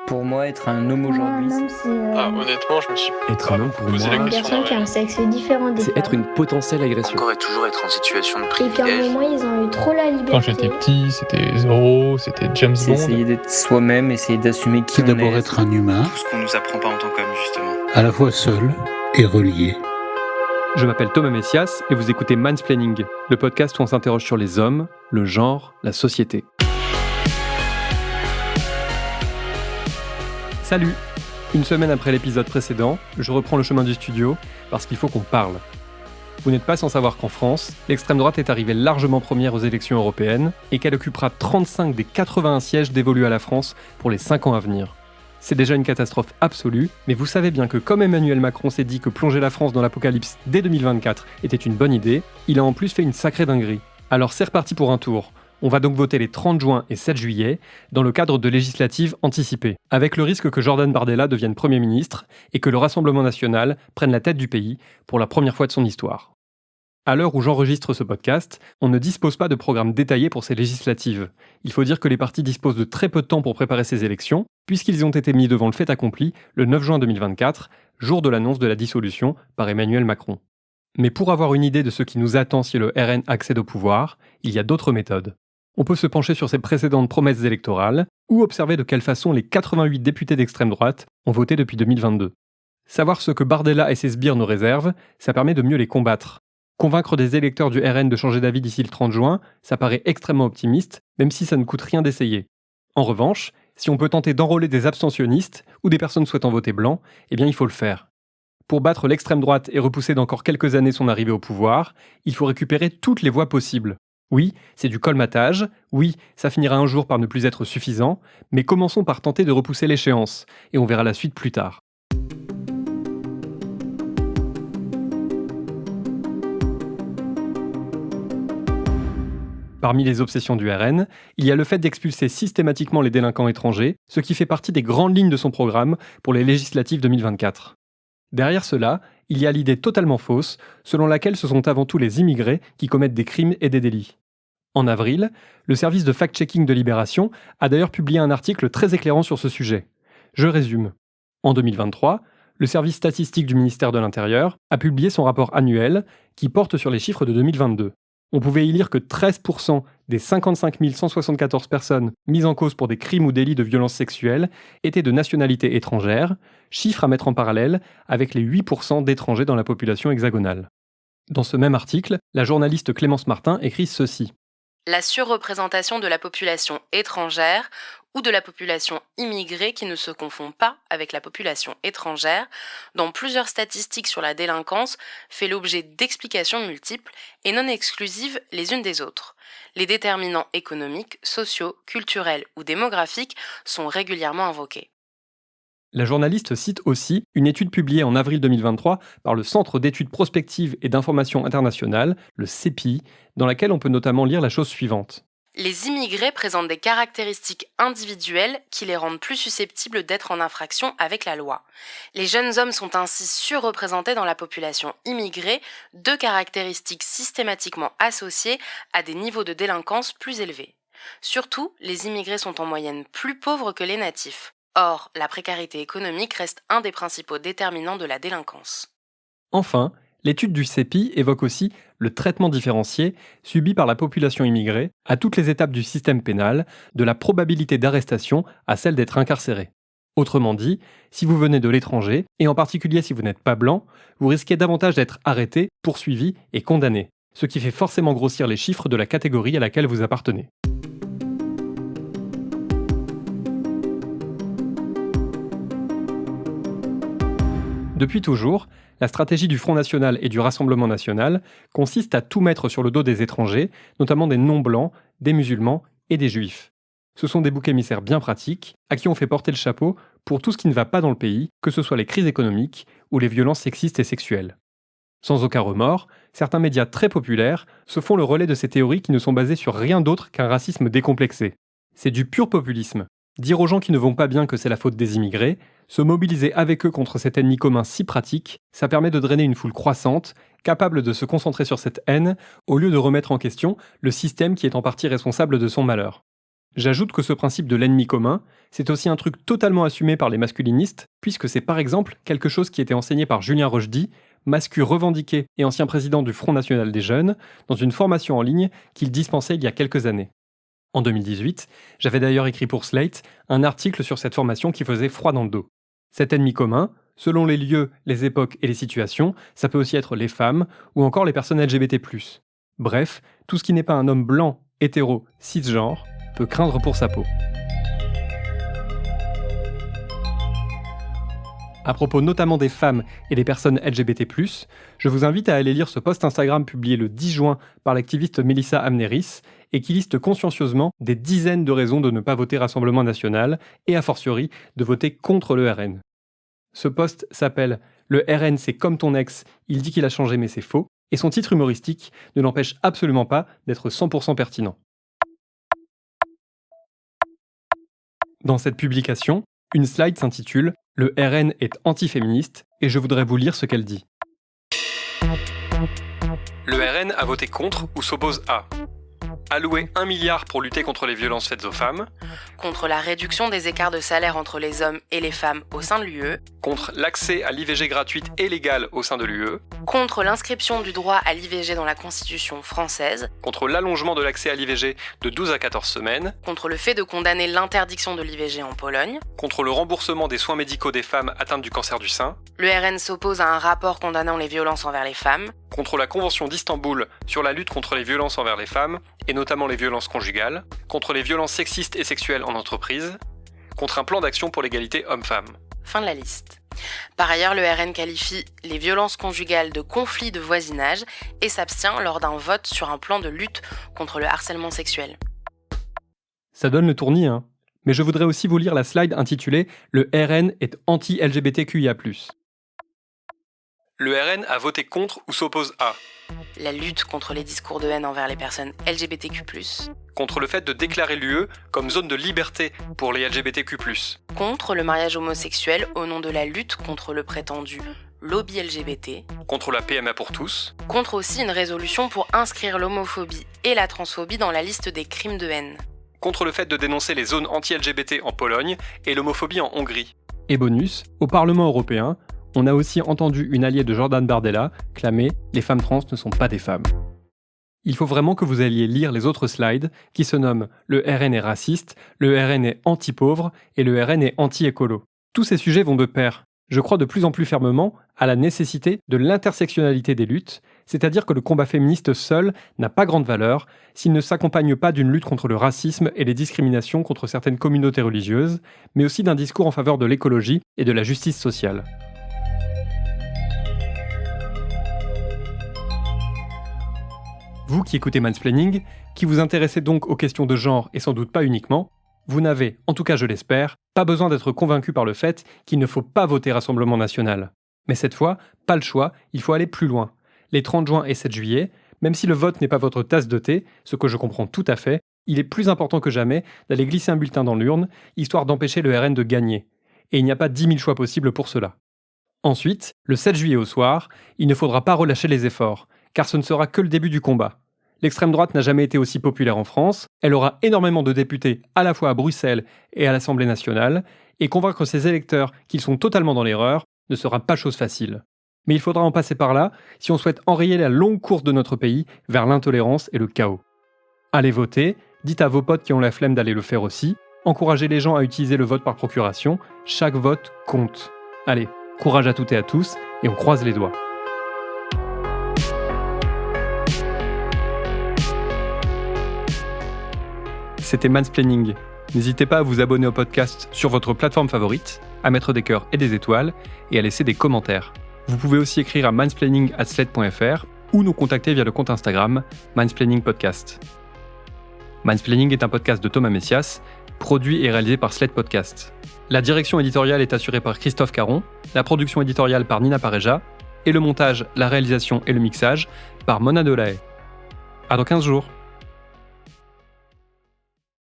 Pour moi, être un homme Pour moi, aujourd'hui, un homme, c'est Honnêtement, je me suis Être pas un homme, pour posé la moi, une question. personne qui a un sexe différent des c'est femmes. être une potentielle agression. Encore et toujours être en situation de Et qu'à un privilège. moment, ils ont eu trop la liberté. Quand j'étais petit, c'était Zorro, c'était James c'est Bond. essayer d'être soi-même, essayer d'assumer qui C'est on d'abord est. être un humain, Tout ce qu'on nous apprend pas en tant qu'homme, justement. à la fois seul et relié. Je m'appelle Thomas Messias et vous écoutez Mansplaining, le podcast où on s'interroge sur les hommes, le genre, la société. Salut! Une semaine après l'épisode précédent, je reprends le chemin du studio parce qu'il faut qu'on parle. Vous n'êtes pas sans savoir qu'en France, l'extrême droite est arrivée largement première aux élections européennes et qu'elle occupera 35 des 81 sièges dévolus à la France pour les 5 ans à venir. C'est déjà une catastrophe absolue, mais vous savez bien que comme Emmanuel Macron s'est dit que plonger la France dans l'apocalypse dès 2024 était une bonne idée, il a en plus fait une sacrée dinguerie. Alors c'est reparti pour un tour. On va donc voter les 30 juin et 7 juillet dans le cadre de législatives anticipées, avec le risque que Jordan Bardella devienne Premier ministre et que le Rassemblement national prenne la tête du pays pour la première fois de son histoire. À l'heure où j'enregistre ce podcast, on ne dispose pas de programme détaillé pour ces législatives. Il faut dire que les partis disposent de très peu de temps pour préparer ces élections, puisqu'ils ont été mis devant le fait accompli le 9 juin 2024, jour de l'annonce de la dissolution par Emmanuel Macron. Mais pour avoir une idée de ce qui nous attend si le RN accède au pouvoir, il y a d'autres méthodes. On peut se pencher sur ses précédentes promesses électorales, ou observer de quelle façon les 88 députés d'extrême droite ont voté depuis 2022. Savoir ce que Bardella et ses sbires nous réservent, ça permet de mieux les combattre. Convaincre des électeurs du RN de changer d'avis d'ici le 30 juin, ça paraît extrêmement optimiste, même si ça ne coûte rien d'essayer. En revanche, si on peut tenter d'enrôler des abstentionnistes ou des personnes souhaitant voter blanc, eh bien il faut le faire. Pour battre l'extrême droite et repousser d'encore quelques années son arrivée au pouvoir, il faut récupérer toutes les voix possibles. Oui, c'est du colmatage, oui, ça finira un jour par ne plus être suffisant, mais commençons par tenter de repousser l'échéance, et on verra la suite plus tard. Parmi les obsessions du RN, il y a le fait d'expulser systématiquement les délinquants étrangers, ce qui fait partie des grandes lignes de son programme pour les législatives 2024. Derrière cela, il y a l'idée totalement fausse, selon laquelle ce sont avant tout les immigrés qui commettent des crimes et des délits. En avril, le service de fact-checking de Libération a d'ailleurs publié un article très éclairant sur ce sujet. Je résume. En 2023, le service statistique du ministère de l'Intérieur a publié son rapport annuel qui porte sur les chiffres de 2022. On pouvait y lire que 13% des 55 174 personnes mises en cause pour des crimes ou délits de violence sexuelle étaient de nationalité étrangère, chiffre à mettre en parallèle avec les 8% d'étrangers dans la population hexagonale. Dans ce même article, la journaliste Clémence Martin écrit ceci. La surreprésentation de la population étrangère ou de la population immigrée qui ne se confond pas avec la population étrangère dans plusieurs statistiques sur la délinquance fait l'objet d'explications multiples et non exclusives les unes des autres. Les déterminants économiques, sociaux, culturels ou démographiques sont régulièrement invoqués. La journaliste cite aussi une étude publiée en avril 2023 par le Centre d'études prospectives et d'information internationale, le CEPI, dans laquelle on peut notamment lire la chose suivante. Les immigrés présentent des caractéristiques individuelles qui les rendent plus susceptibles d'être en infraction avec la loi. Les jeunes hommes sont ainsi surreprésentés dans la population immigrée, deux caractéristiques systématiquement associées à des niveaux de délinquance plus élevés. Surtout, les immigrés sont en moyenne plus pauvres que les natifs. Or, la précarité économique reste un des principaux déterminants de la délinquance. Enfin, l'étude du CEPI évoque aussi le traitement différencié subi par la population immigrée à toutes les étapes du système pénal, de la probabilité d'arrestation à celle d'être incarcéré. Autrement dit, si vous venez de l'étranger, et en particulier si vous n'êtes pas blanc, vous risquez davantage d'être arrêté, poursuivi et condamné, ce qui fait forcément grossir les chiffres de la catégorie à laquelle vous appartenez. Depuis toujours, la stratégie du Front National et du Rassemblement National consiste à tout mettre sur le dos des étrangers, notamment des non-blancs, des musulmans et des juifs. Ce sont des boucs émissaires bien pratiques, à qui on fait porter le chapeau pour tout ce qui ne va pas dans le pays, que ce soit les crises économiques ou les violences sexistes et sexuelles. Sans aucun remords, certains médias très populaires se font le relais de ces théories qui ne sont basées sur rien d'autre qu'un racisme décomplexé. C'est du pur populisme. Dire aux gens qui ne vont pas bien que c'est la faute des immigrés, se mobiliser avec eux contre cet ennemi commun si pratique, ça permet de drainer une foule croissante, capable de se concentrer sur cette haine, au lieu de remettre en question le système qui est en partie responsable de son malheur. J'ajoute que ce principe de l'ennemi commun, c'est aussi un truc totalement assumé par les masculinistes, puisque c'est par exemple quelque chose qui était enseigné par Julien Rochdy, mascu revendiqué et ancien président du Front National des Jeunes, dans une formation en ligne qu'il dispensait il y a quelques années. En 2018, j'avais d'ailleurs écrit pour Slate un article sur cette formation qui faisait froid dans le dos. Cet ennemi commun, selon les lieux, les époques et les situations, ça peut aussi être les femmes ou encore les personnes LGBT+. Bref, tout ce qui n'est pas un homme blanc, hétéro, cisgenre, peut craindre pour sa peau. À propos notamment des femmes et des personnes LGBT+, je vous invite à aller lire ce post Instagram publié le 10 juin par l'activiste Melissa Amneris et qui liste consciencieusement des dizaines de raisons de ne pas voter Rassemblement National et a fortiori de voter contre le RN. Ce post s'appelle « Le RN c'est comme ton ex, il dit qu'il a changé mais c'est faux » et son titre humoristique ne l'empêche absolument pas d'être 100% pertinent. Dans cette publication, une slide s'intitule « Le RN est antiféministe » et je voudrais vous lire ce qu'elle dit. Le RN a voté contre ou s'oppose à allouer 1 milliard pour lutter contre les violences faites aux femmes, contre la réduction des écarts de salaire entre les hommes et les femmes au sein de l'UE, contre l'accès à l'IVG gratuite et légale au sein de l'UE, contre l'inscription du droit à l'IVG dans la Constitution française, contre l'allongement de l'accès à l'IVG de 12 à 14 semaines, contre le fait de condamner l'interdiction de l'IVG en Pologne, contre le remboursement des soins médicaux des femmes atteintes du cancer du sein, le RN s'oppose à un rapport condamnant les violences envers les femmes, contre la Convention d'Istanbul sur la lutte contre les violences envers les femmes, et notamment les violences conjugales, contre les violences sexistes et sexuelles en entreprise, contre un plan d'action pour l'égalité homme-femme. Fin de la liste. Par ailleurs, le RN qualifie les violences conjugales de conflits de voisinage et s'abstient lors d'un vote sur un plan de lutte contre le harcèlement sexuel. Ça donne le tournis, hein. Mais je voudrais aussi vous lire la slide intitulée « Le RN est anti-LGBTQIA+. » Le RN a voté contre ou s'oppose à la lutte contre les discours de haine envers les personnes LGBTQ+, contre le fait de déclarer l'UE comme zone de liberté pour les LGBTQ+, contre le mariage homosexuel au nom de la lutte contre le prétendu lobby LGBT, contre la PMA pour tous, contre aussi une résolution pour inscrire l'homophobie et la transphobie dans la liste des crimes de haine, contre le fait de dénoncer les zones anti-LGBT en Pologne et l'homophobie en Hongrie. Et bonus, au Parlement européen, on a aussi entendu une alliée de Jordan Bardella clamer « Les femmes trans ne sont pas des femmes ». Il faut vraiment que vous alliez lire les autres slides qui se nomment « Le RN est raciste »,« Le RN est anti-pauvre » et « Le RN est anti-écolo ». Tous ces sujets vont de pair. Je crois de plus en plus fermement à la nécessité de l'intersectionnalité des luttes, c'est-à-dire que le combat féministe seul n'a pas grande valeur s'il ne s'accompagne pas d'une lutte contre le racisme et les discriminations contre certaines communautés religieuses, mais aussi d'un discours en faveur de l'écologie et de la justice sociale. Vous qui écoutez Mansplaining, qui vous intéressez donc aux questions de genre et sans doute pas uniquement, vous n'avez, en tout cas je l'espère, pas besoin d'être convaincu par le fait qu'il ne faut pas voter Rassemblement National. Mais cette fois, pas le choix, il faut aller plus loin. Les 30 juin et 7 juillet, même si le vote n'est pas votre tasse de thé, ce que je comprends tout à fait, il est plus important que jamais d'aller glisser un bulletin dans l'urne, histoire d'empêcher le RN de gagner. Et il n'y a pas 10 000 choix possibles pour cela. Ensuite, le 7 juillet au soir, il ne faudra pas relâcher les efforts, car ce ne sera que le début du combat. L'extrême droite n'a jamais été aussi populaire en France, elle aura énormément de députés à la fois à Bruxelles et à l'Assemblée nationale, et convaincre ses électeurs qu'ils sont totalement dans l'erreur ne sera pas chose facile. Mais il faudra en passer par là si on souhaite enrayer la longue course de notre pays vers l'intolérance et le chaos. Allez voter, dites à vos potes qui ont la flemme d'aller le faire aussi, encouragez les gens à utiliser le vote par procuration, chaque vote compte. Allez, courage à toutes et à tous, et on croise les doigts. C'était Mansplaining. N'hésitez pas à vous abonner au podcast sur votre plateforme favorite, à mettre des cœurs et des étoiles, et à laisser des commentaires. Vous pouvez aussi écrire à mansplaining@slate.fr ou nous contacter via le compte Instagram Mansplaining Podcast. Mansplaining est un podcast de Thomas Messias, produit et réalisé par Slate Podcast. La direction éditoriale est assurée par Christophe Caron, la production éditoriale par Nina Pareja, et le montage, la réalisation et le mixage par Mona Delahaye. À dans 15 jours.